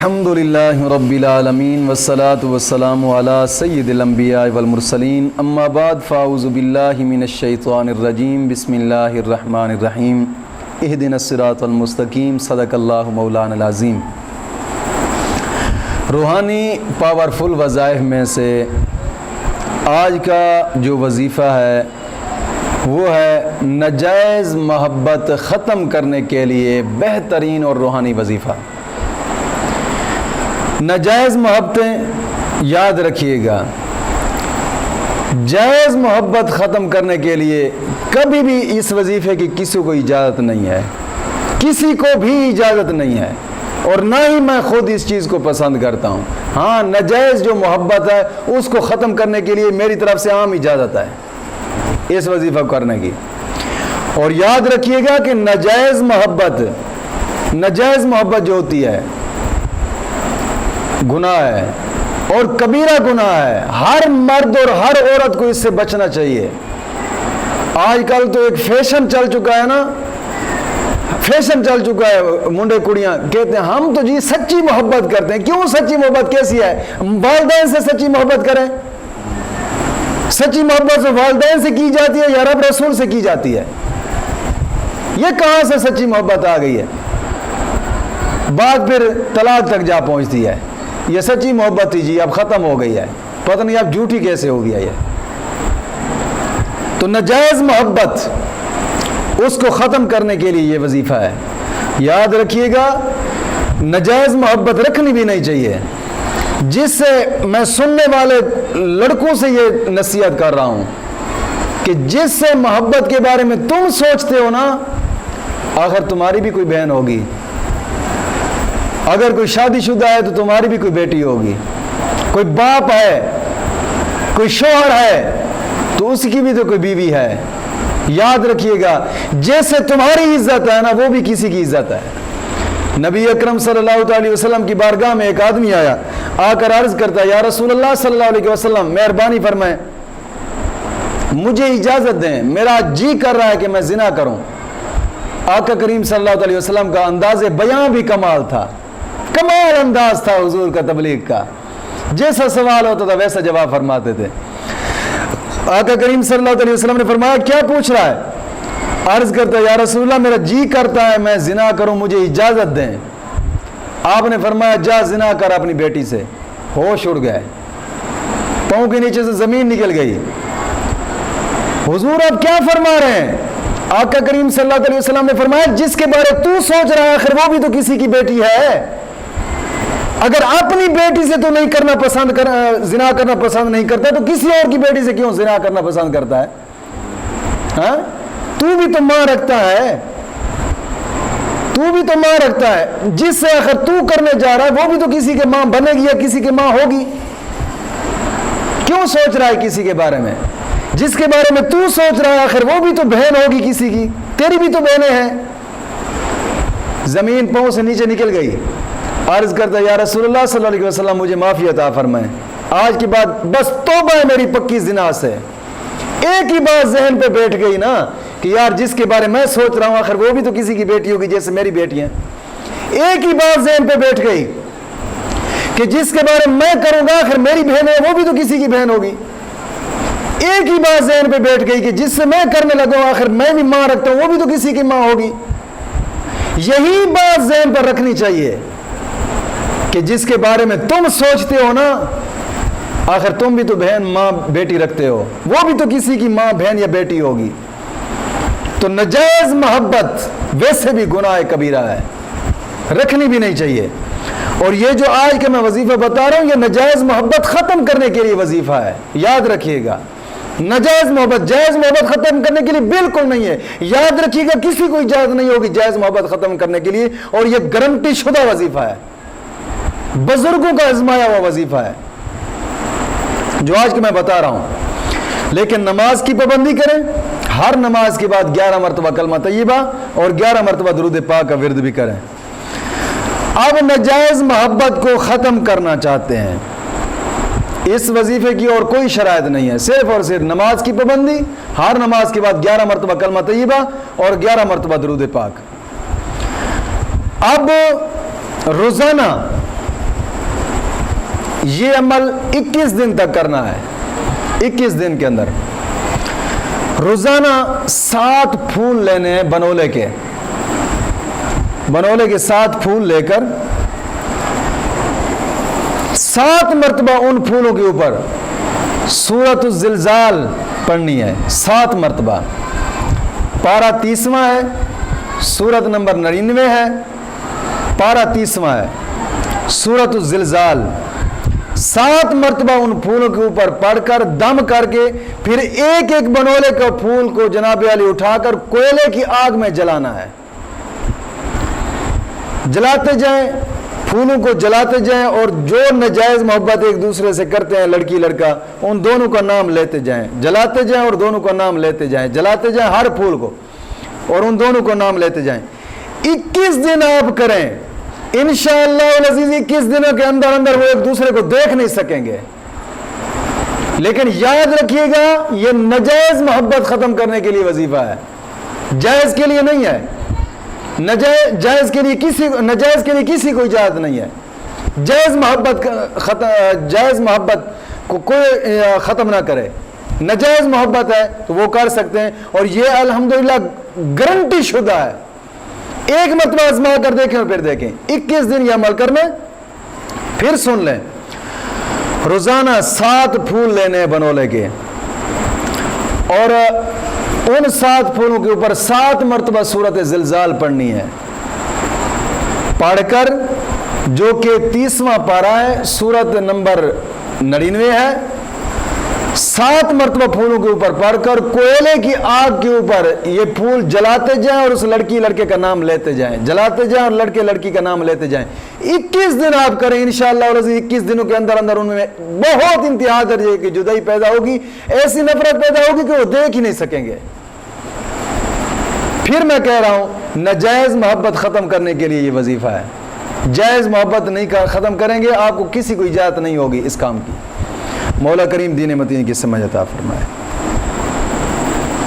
الحمدللہ رب العالمین والصلاة والسلام علی سید الانبیاء والمرسلین اما بعد فاعوذ باللہ من الشیطان الرجیم بسم اللہ الرحمن الرحیم اہدنا الصراط المستقیم صدق اللہ مولانا العظیم۔ روحانی پاورفل وظائف میں سے آج کا جو وظیفہ ہے وہ ہے ناجائز محبت ختم کرنے کے لیے بہترین اور روحانی وظیفہ۔ ناجائز محبتیں یاد رکھیے گا، جائز محبت ختم کرنے کے لیے کبھی بھی اس وظیفے کی کسی کو اجازت نہیں ہے، کسی کو بھی اجازت نہیں ہے، اور نہ ہی میں خود اس چیز کو پسند کرتا ہوں۔ ہاں، ناجائز جو محبت ہے اس کو ختم کرنے کے لیے میری طرف سے عام اجازت ہے اس وظیفہ کرنے کی۔ اور یاد رکھیے گا کہ ناجائز محبت جو ہوتی ہے گناہ ہے اور کبیرہ گناہ ہے۔ ہر مرد اور ہر عورت کو اس سے بچنا چاہیے۔ آج کل تو ایک فیشن چل چکا ہے، منڈے کڑیاں کہتے ہیں ہم تو جی سچی محبت کرتے ہیں۔ کیوں سچی محبت کیسی ہے؟ والدین سے سچی محبت کریں۔ سچی محبت سے والدین سے کی جاتی ہے یا رب رسول سے کی جاتی ہے؟ یہ کہاں سے سچی محبت آ گئی ہے؟ بات پھر طلاق تک جا پہنچتی ہے۔ یہ سچی محبت تھی جی، اب ختم ہو گئی ہے، پتہ نہیں اب جھوٹی کیسے ہو گیا یہ۔ تو ناجائز محبت اس کو ختم کرنے کے لیے یہ وظیفہ ہے۔ یاد رکھیے گا، ناجائز محبت رکھنی بھی نہیں چاہیے۔ جس سے میں سننے والے لڑکوں سے یہ نصیحت کر رہا ہوں کہ جس سے محبت کے بارے میں تم سوچتے ہو نا، آخر تمہاری بھی کوئی بہن ہوگی، اگر کوئی شادی شدہ ہے تو تمہاری بھی کوئی بیٹی ہوگی، کوئی باپ ہے، کوئی شوہر ہے تو اس کی بھی تو کوئی بیوی ہے۔ یاد رکھیے گا، جیسے تمہاری عزت ہے نا وہ بھی کسی کی عزت ہے۔ نبی اکرم صلی اللہ علیہ وسلم کی بارگاہ میں ایک آدمی آیا، آ کر عرض کرتا ہے یا رسول اللہ صلی اللہ علیہ وسلم مہربانی فرمائیں، مجھے اجازت دیں، میرا جی کر رہا ہے کہ میں زنا کروں۔ آقا کریم صلی اللہ علیہ وسلم کا انداز بیان بھی کمال تھا، کمال انداز تھا حضور کا تبلیغ کا، جیسا سوال ہوتا تھا ویسا جواب فرماتے تھے۔ آقا کریم صلی اللہ علیہ وسلم نے فرمایا کیا پوچھ رہا ہے؟ عرض کرتا ہے یا رسول اللہ میرا جی کرتا ہے میں زنا کروں، مجھے اجازت دیں۔ آپ نے فرمایا جا زنا کر اپنی بیٹی سے۔ ہوش اڑ گئے، پاؤں کے نیچے سے زمین نکل گئی۔ حضور آپ کیا فرما رہے ہیں؟ آقا کریم صلی اللہ علیہ وسلم نے فرمایا جس کے بارے تو سوچ رہا ہے آخر وہ بھی تو کسی کی بیٹی ہے۔ اگر اپنی بیٹی سے تو نہیں کرنا پسند زنا کرنا پسند نہیں کرتا تو کسی اور کی بیٹی سے کیوں زنا کرنا پسند کرتا ہے؟ ہاں، تو بھی تو ماں رکھتا ہے، جس سے آخر تو کرنے جا رہا ہے وہ بھی تو کسی کے ماں بنے گی یا کسی کے ماں ہوگی۔ کیوں سوچ رہا ہے کسی کے بارے میں؟ جس کے بارے میں تو سوچ رہا ہے آخر وہ بھی تو بہن ہوگی کسی کی، تیری بھی تو بہنیں ہیں۔ زمین پاؤں سے نیچے نکل گئی۔ عرض کرتا یا رسول اللہ صلی اللہ علیہ وسلم مجھے معافی عطا فرمائیں، آج کے بعد بس توبہ ہے میری پکی زنا سے۔ ایک ہی بات ذہن پہ بیٹھ گئی نا کہ یار جس کے بارے میں سوچ رہا ہوں آخر وہ بھی تو کسی کی بیٹی ہوگی جیسے میری بیٹی ہیں۔ ایک ہی بات ذہن پہ بیٹھ گئی کہ جس کے بارے میں کروں گا آخر میری بہن ہے وہ بھی تو کسی کی بہن ہوگی۔ ایک ہی بات ذہن پہ بیٹھ گئی کہ جس سے میں کرنے لگا ہوں آخر میں بھی ماں رکھتا ہوں وہ بھی تو کسی کی ماں ہوگی۔ یہی بات ذہن پر رکھنی چاہیے کہ جس کے بارے میں تم سوچتے ہو نا آخر تم بھی تو بہن ماں بیٹی رکھتے ہو، وہ بھی تو کسی کی ماں بہن یا بیٹی ہوگی۔ تو ناجائز محبت ویسے بھی گناہ کبیرہ ہے، رکھنی بھی نہیں چاہیے۔ اور یہ جو آج کا میں وظیفہ بتا رہا ہوں یہ ناجائز محبت ختم کرنے کے لیے وظیفہ ہے۔ یاد رکھیے گا، ناجائز محبت جائز محبت ختم کرنے کے لیے بالکل نہیں ہے۔ یاد رکھیے گا کسی کو اجازت نہیں ہوگی جائز محبت ختم کرنے کے لیے، اور یہ گارنٹی شدہ وظیفہ ہے، بزرگوں کا آزمایا ہوا وظیفہ ہے جو آج کا میں بتا رہا ہوں۔ لیکن نماز کی پابندی کریں، ہر نماز کے بعد 11 مرتبہ کلمہ طیبہ اور 11 مرتبہ درود پاک کا ورد بھی کریں۔ اب ناجائز محبت کو ختم کرنا چاہتے ہیں، اس وظیفے کی اور کوئی شرائط نہیں ہے، صرف اور صرف نماز کی پابندی، ہر نماز کے بعد 11 مرتبہ کلمہ طیبہ اور 11 مرتبہ درود پاک۔ اب روزانہ یہ عمل 21 دن تک کرنا ہے. 21 دن کے اندر روزانہ 7 پھول لینے ہیں بنولے کے. بنولے کے 7 پھول لے کر 7 مرتبہ ان پھولوں کے اوپر سورۃ الزلزال پڑھنی ہے. 7 مرتبہ. پارہ 30واں ہے, سورت نمبر 99 ہے, پارہ 30واں ہے, سورۃ الزلزال. 7 مرتبہ ان پھولوں کے اوپر پڑھ کر دم کر کے پھر ایک ایک بنولے کا پھول کو جناب علی اٹھا کر کوئلے کی آگ میں جلانا ہے. جلاتے جائیں, پھولوں کو جلاتے جائیں, اور جو ناجائز محبت ایک دوسرے سے کرتے ہیں لڑکی لڑکا, ان دونوں کا نام لیتے جائیں. جلاتے جائیں اور دونوں کا نام لیتے جائیں. جلاتے جائیں ہر پھول کو اور ان دونوں کو نام لیتے جائیں. 21 دن آپ کریں, انشاءاللہ العزیز 21 دنوں کے اندر اندر وہ ایک دوسرے کو دیکھ نہیں سکیں گے. لیکن یاد رکھیے گا, یہ ناجائز محبت ختم کرنے کے لیے وظیفہ ہے, جائز کے لیے نہیں ہے. ناجائز کے لیے کسی کو اجازت نہیں ہے. جائز محبت کو کوئی ختم نہ کرے. ناجائز محبت ہے تو وہ کر سکتے ہیں, اور یہ الحمدللہ گارنٹی شدہ ہے. ایک مرتبہ آزما کر دیکھیں اور پھر دیکھیں. 21 دن یہ عمل کرنا. پھر سن لیں, روزانہ 7 پھول لینے بنولے کے, اور ان 7 پھولوں کے اوپر 7 مرتبہ سورۃ زلزال پڑھنی ہے. پڑھ کر, جو کہ 30واں پارہ ہے, سورت نمبر 99 ہے, 7 مرتبہ پھولوں کے اوپر پڑھ کر کوئلے کی آگ کے اوپر یہ پھول جلاتے جائیں اور اس لڑکی لڑکے کا نام لیتے جائیں. جلاتے جائیں اور لڑکے لڑکی کا نام لیتے جائیں. 21 دن آپ کریں انشاءاللہ. اور 21 دنوں کے اندر اندر ان میں بہت انتہا درجے کی جدائی پیدا ہوگی, ایسی نفرت پیدا ہوگی کہ وہ دیکھ ہی نہیں سکیں گے. پھر میں کہہ رہا ہوں, ناجائز محبت ختم کرنے کے لیے یہ وظیفہ ہے. جائز محبت نہیں ختم کریں گے, آپ کو کسی کو اجازت نہیں ہوگی اس کام کی. مولا کریم دین متین کی سمجھ عطا فرمائے.